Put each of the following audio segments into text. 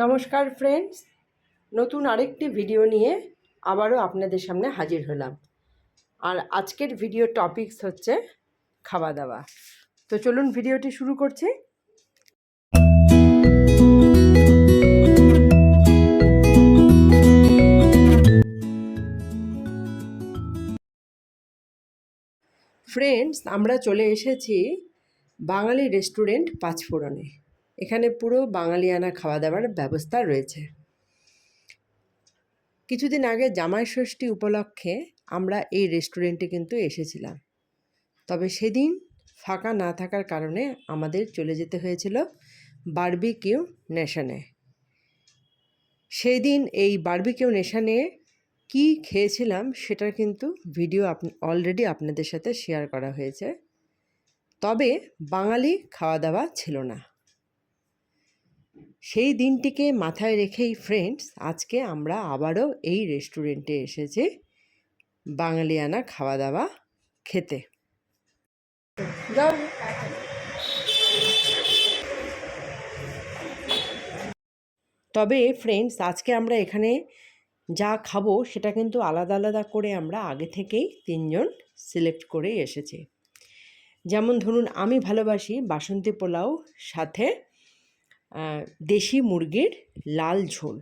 নমস্কার ফ্রেন্ডস, নতুন আরেকটি ভিডিও নিয়ে আবারও আপনাদের সামনে হাজির হলাম। আর আজকের ভিডিও টপিকস হচ্ছে খাওয়া দাওয়া। তো চলুন ভিডিওটি শুরু করছি। ফ্রেন্ডস, আমরা চলে এসেছি বাঙালি রেস্টুরেন্ট পাঁচফোড়নে। এখানে পুরো বাঙালিয়ানা খাওয়া দাওয়ার ব্যবস্থা রয়েছে। কিছুদিন আগে জামাই ষষ্ঠী উপলক্ষে আমরা এই রেস্টুরেন্টে কিন্তু এসেছিলাম, তবে সেদিন ফাঁকা না থাকার কারণে আমাদের চলে যেতে হয়েছিল বারবিকিউ নেশনে। সেই দিন এই বারবিকিউ নেশনে কি খেয়েছিলাম সেটার কিন্তু ভিডিও অলরেডি আপনাদের সাথে শেয়ার করা হয়েছে, তবে বাঙালি খাওয়া দাওয়া ছিল না। সেই দিনটিকে মাথায় রেখেই ফ্রেন্ডস আজকে আমরা আবারও এই রেস্টুরেন্টে এসেছি বাঙালিয়ানা খাওয়া দাওয়া খেতে। তবে ফ্রেন্ডস, আজকে আমরা এখানে যা খাবো সেটা কিন্তু আলাদা আলাদা করে আমরা আগে থেকেই তিনজন সিলেক্ট করে এসেছি। যেমন ধরুন, আমি ভালোবাসি বাসন্তী পোলাও সাথে দেশি মুরগির লাল ঝোল।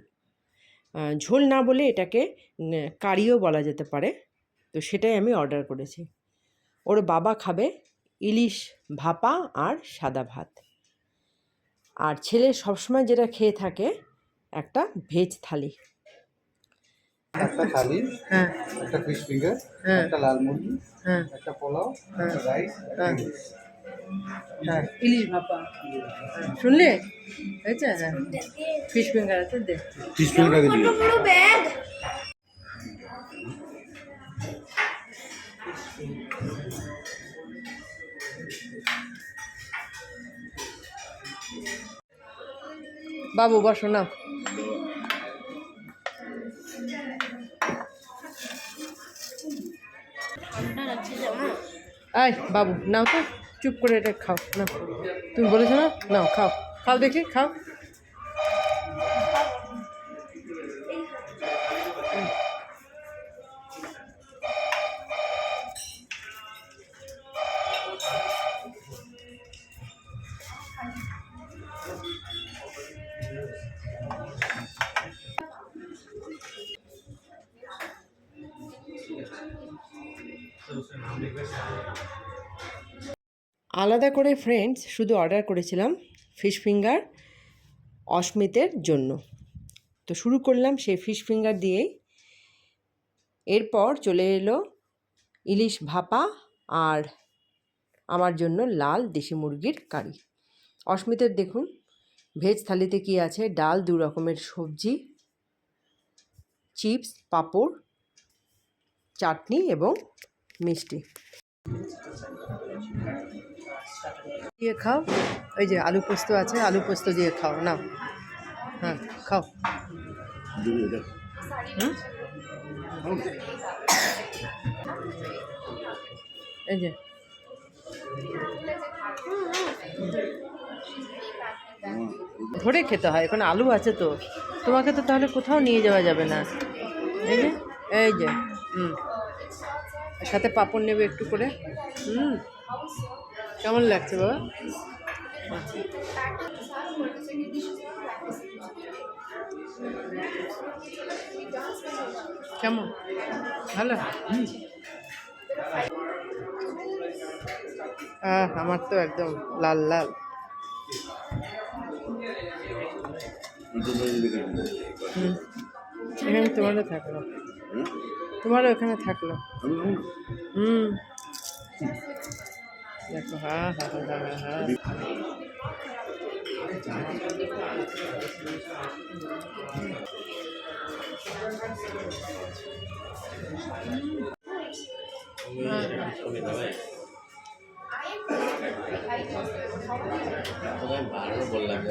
ঝোল না বলে এটাকে কারিও বলা যেতে পারে, তো সেটাই আমি অর্ডার করেছি। ওর বাবা খাবে ইলিশ ভাপা আর সাদা ভাত। আর ছেলে সবসময় যেটা খেয়ে থাকে একটা ভেজ থালি। একটা থালি, হ্যাঁ, একটা ফিশ ফিঙ্গার, হ্যাঁ, একটা লাল মুরগি, হ্যাঁ, একটা পোলাও, হ্যাঁ, একটা রাইস, হ্যাঁ, হ্যাঁ, ইলিশ ভাপা। শুনলে হয়েছে? হ্যাঁ, ফিশ ফিঙ্গার আছে, দে। ফিশ ফিঙ্গার দিবি। বাবু বসো না। এই বাবু, নাও তো, চুপ করে এটা খাও। না, তুমি বলেছো না, নাও খাও, খাও দেখি, খাও। আলাদা করে ফ্রেন্ডস শুধু অর্ডার করেছিলাম ফিশ ফিঙ্গার অস্মিতের জন্য। তো শুরু করলাম সেই ফিশ ফিঙ্গার দিয়েই। এরপর চলে এলো ইলিশ ভাপা আর আমার জন্য লাল দেশি মুরগির কারি। অস্মিতের দেখুন ভেজ থালিতে কি আছে: ডাল, 2 রকমের সবজি, চিপস, পাঁপড়, চাটনি এবং মিষ্টি দিয়ে খাও। ওই যে আলু পোস্ত আছে, আলু পোস্ত দিয়ে খাও। না, হ্যাঁ খাও। এই যে ধরে খেতে হয়, এখন আলু আছে তো, তোমাকে তো তাহলে কোথাও নিয়ে যাওয়া যাবে না। এই যে, এই যে, সাথে পাঁপড় নেবে একটু করে। কেমন লাগছে বাবা? কেমন? ভালো? আমার তো একদম লাল লাল। এখানে তোমারও থাকলো, তোমারও এখানে থাকলো। দেখো, হ্যাঁ হ্যাঁ হ্যাঁ হ্যাঁ বললাম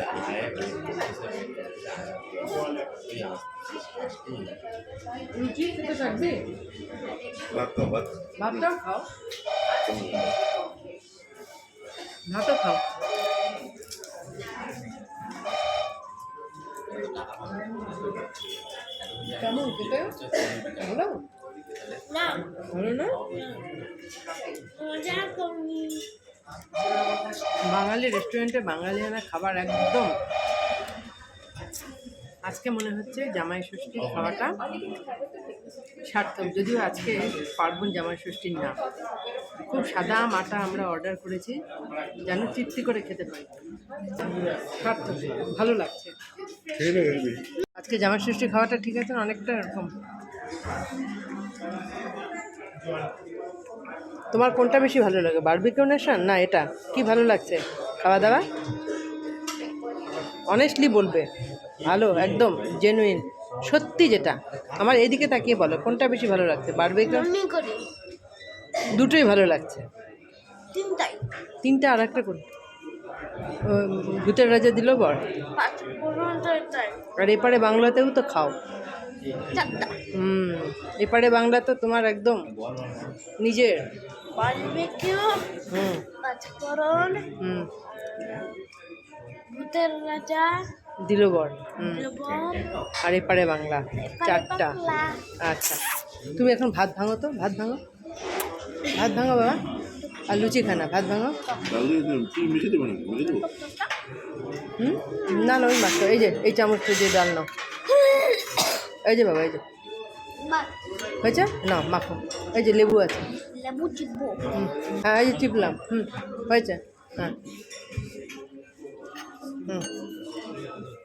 রুটি খেতে থাকবে, ভাতটাও খাও, ভাতও খাও। কেমন খেতে? ভালো? না ভালো না? মজা করি বাঙালি রেস্টুরেন্টে বাঙালিয়ানা খাবার একদম। আজকে মনে হচ্ছে জামাই ষষ্ঠীর খাওয়াটা সার্থক, যদিও আজকে পার্বণ জামাই ষষ্ঠীর না। খুব সাদা মাটা আমরা অর্ডার করেছি যেন তৃপ্তি করে খেতে পারি। সার্থক, ভালো লাগছে। আজকে জামাই ষষ্ঠী খাওয়াটা ঠিক আছে না? অনেকটা এরকম। তোমার কোনটা বেশি ভালো লাগে, বারবিকিউ নেশন না এটা? কি ভালো লাগছে খাওয়া দাওয়া? অনেস্টলি বলবে, ভালো একদম জেনুইন সত্যি যেটা। আমার এদিকে তাকিয়ে বলো কোনটা বেশি ভালো লাগছে, বারবিকিউ? মনে করি দুটোই ভালো লাগছে। তিনটাই তিনটা আর একটা কোন? ভূতের রাজা দিল বর। পাঁচ পর্যন্ত এটাই আর এপারে বাংলাতেও তো খাও। চারটা এপারে বাংলা তো তোমার একদম নিজের। বারবিকিউ হুম পাঁচফোড়ন হুম ভূতের রাজা দিল বর। লবণ আর এপারে বাংলা চারটা। পাতলা আচ্ছা, তুমি এখন ভাত ভাঙো তো, ভাত ভাঙো, ভাত ভাঙো বাবা। আর লুচি খানা, ভাত ভাঙো। হুম, না না ওই মাত্র, এই যে এই চামচটা দিয়ে ডাল নাও। এই যে বাবা, এই যে বাস হয়েছে না, মাখো। এই যে লেবু আছে। লেবু চিপবো হ্যাঁ এই যে চিপলাম। হয়েছে। হ্যাঁ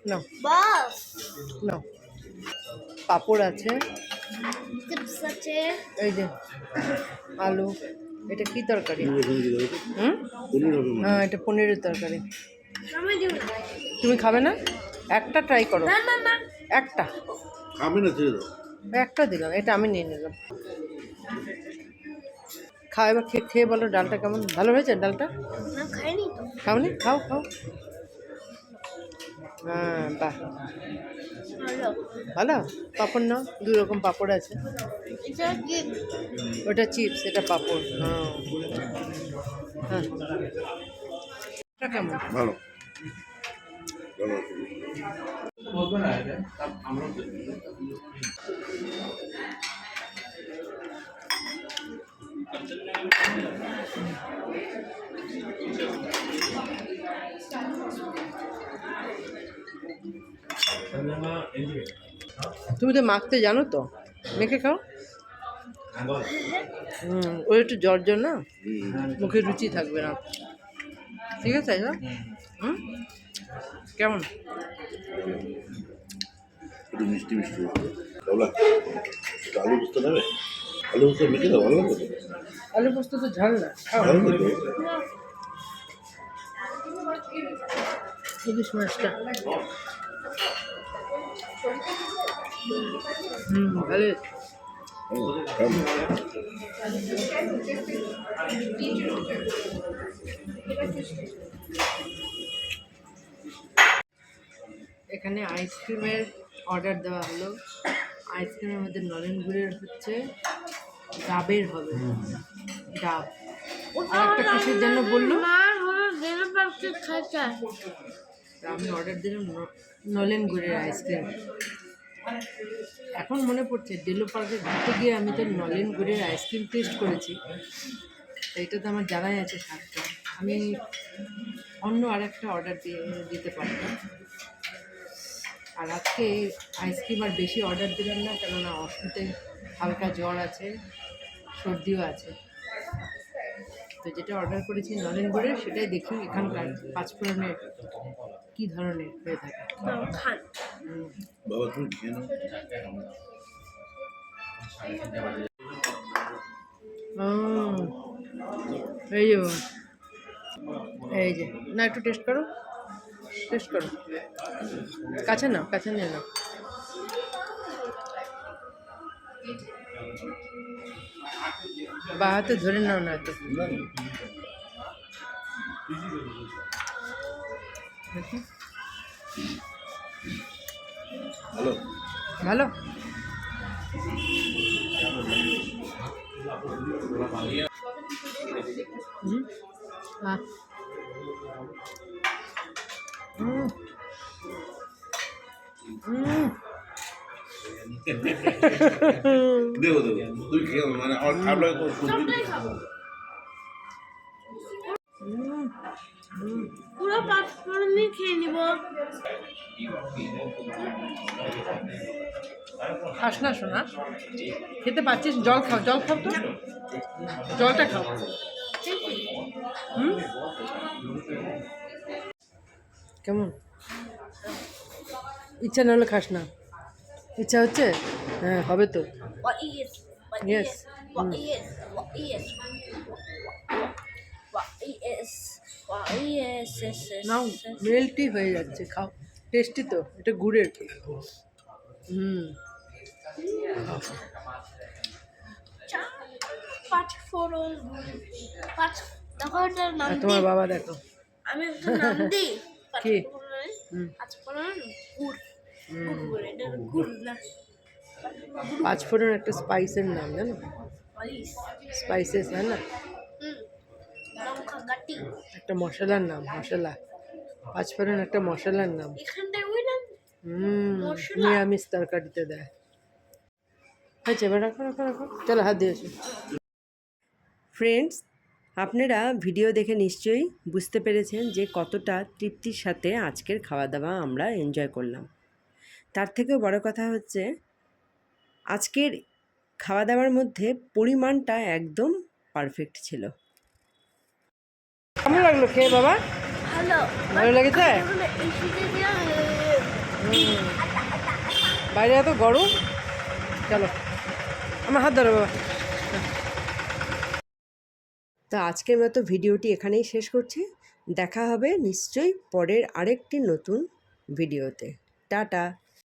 নাও বাস নাও। পাঁপড় আছে, চিপস আছে এই যে আলু। এটা কি তরকারি? হ্যাঁ এটা পনিরের তরকারি। আমি দিব না তুমি খাবে না? একটা ট্রাই করো, না না না একটা। খাবে না ছেড়ে দাও। একটা দিলাম, এটা আমি নিয়ে নিলাম। খাও এবার, খেয়ে বলো ডালটা কেমন, ভালো হয়েছে ডালটা? না খাইনি তো খাওনি? খাও খাও। হ্যাঁ বাহ, ভালো ভালো। পাঁপড় নাও, দুই রকম পাঁপড় আছে। এটা কি ওটা চিপস, এটা পাঁপড়। হ্যাঁ হ্যাঁ, এটা কেমন? ভালো তুমি তো মাখতে জানো তো, মেখে খাও। ওই একটু জ্বর জ্বর না, মুখে রুচি থাকবে না। ঠিক আছে না? কেমন? একটু মিষ্টি মিষ্টি ভালো লাগছে। আলু পোস্ত নেবে? আলু পোস্ত মেখে দাও, ভালো লাগবে তো? আলু পোস্ত তো ঝাল না, খাও। ভালো লাগবে। ইলিশ মাছটা ভালো। এখানে আইসক্রিমের অর্ডার দেওয়া হলো। আইসক্রিমের মধ্যে নলেন গুড়ের হচ্ছে, ডাবের হবে, ডাব। আর একটা কিসের জন্য বললো? মা হলো দেড় পাখি খাইছে আমি অর্ডার দিলাম নলেন গুড়ের আইসক্রিম। এখন মনে পড়ছে ডেলো পার্কে ঘুরতে গিয়ে আমি তো নলেন গুড়ের আইসক্রিম টেস্ট করেছি, এইটা তো আমার জানাই আছে স্বাদটা। আমি অন্য আরেকটা অর্ডার দিতে পারতাম। আর আজকে আইসক্রিম আর বেশি অর্ডার দিলাম না, কেননা অসুখে হালকা জ্বর আছে, সর্দিও আছে। তো যেটা অর্ডার করেছি নলেন গুড়ের, সেটাই দেখি এখানকার পাঁচফোড়নের কী ধরনের হয়ে থাকে। খান বাবা তুমি খেয়ে নাও। এই যে এই যে, না একটু টেস্ট করো, টেস্ট করো। কাছে নাও, কাছে নিয়ে নাও। বা হাতে ধরে নাও না তো। ভালো ভালো। হ্যাঁ দেবো তুই খেয়ে মানে আমার খারাপ লাগে তো সবটাই খাবো পুরো পাঁচফোড়ন দিয়ে খেয়ে নিব খাস না শোনা, খেতে পাচ্ছিস? জল খাও, জল খাও তো, জলটা খাও। হুম, কেমন? ইচ্ছা না হলে খাস না, ইচ্ছা হচ্ছে? হ্যাঁ, হবে তো। What is? What Yes. is? What is? What is? What is? What is? নাও, মেল্টই হয়ে যাচ্ছে, খাও। টেস্টি তো, এটা গুড়ের। হুম, পাঁচফোড়ন পাঁচ দেখো এটার নাম আর দিই তোমার বাবা দেখো। আমি একটা নাম দিই কি? পাঁচফোড়ন পাঁচফোড়ন গুড় গুড় এটা গুড় না পাঁচফোড়ন একটা স্পাইসের নাম, জানো? পালিশ স্পাইসেস, হয় না? লঙ্কা কাটি একটা মশলার নাম, মশলা। পাঁচফোড়ন একটা মশলার নাম। এখানটায় ওই না মশলা? নিরামিষ তরকারিতে দেয়। হয়েছে, এবার রাখো রাখো রাখো, চলো হাত দিয়েছো। ফ্রেন্ডস, আপনারা ভিডিও দেখে নিশ্চয়ই বুঝতে পেরেছেন যে কতটা তৃপ্তির সাথে আজকের খাওয়া দাওয়া আমরা এনজয় করলাম। তার থেকেও বড় কথা হচ্ছে আজকের খাওয়া দাওয়ার মধ্যে পরিমাণটা একদম পারফেক্ট ছিল। কেমন লাগলো খেয়ে বাবা? ভালো ভালো লেগেছে? এই শীতে দিয়া বাইরে এত গরম। চলো, আমার হাত ধরো বাবা। তো আজকের মতো ভিডিওটি এখানেই শেষ করছি। দেখা হবে নিশ্চয়ই পরের আরেকটি নতুন ভিডিওতে। টাটা।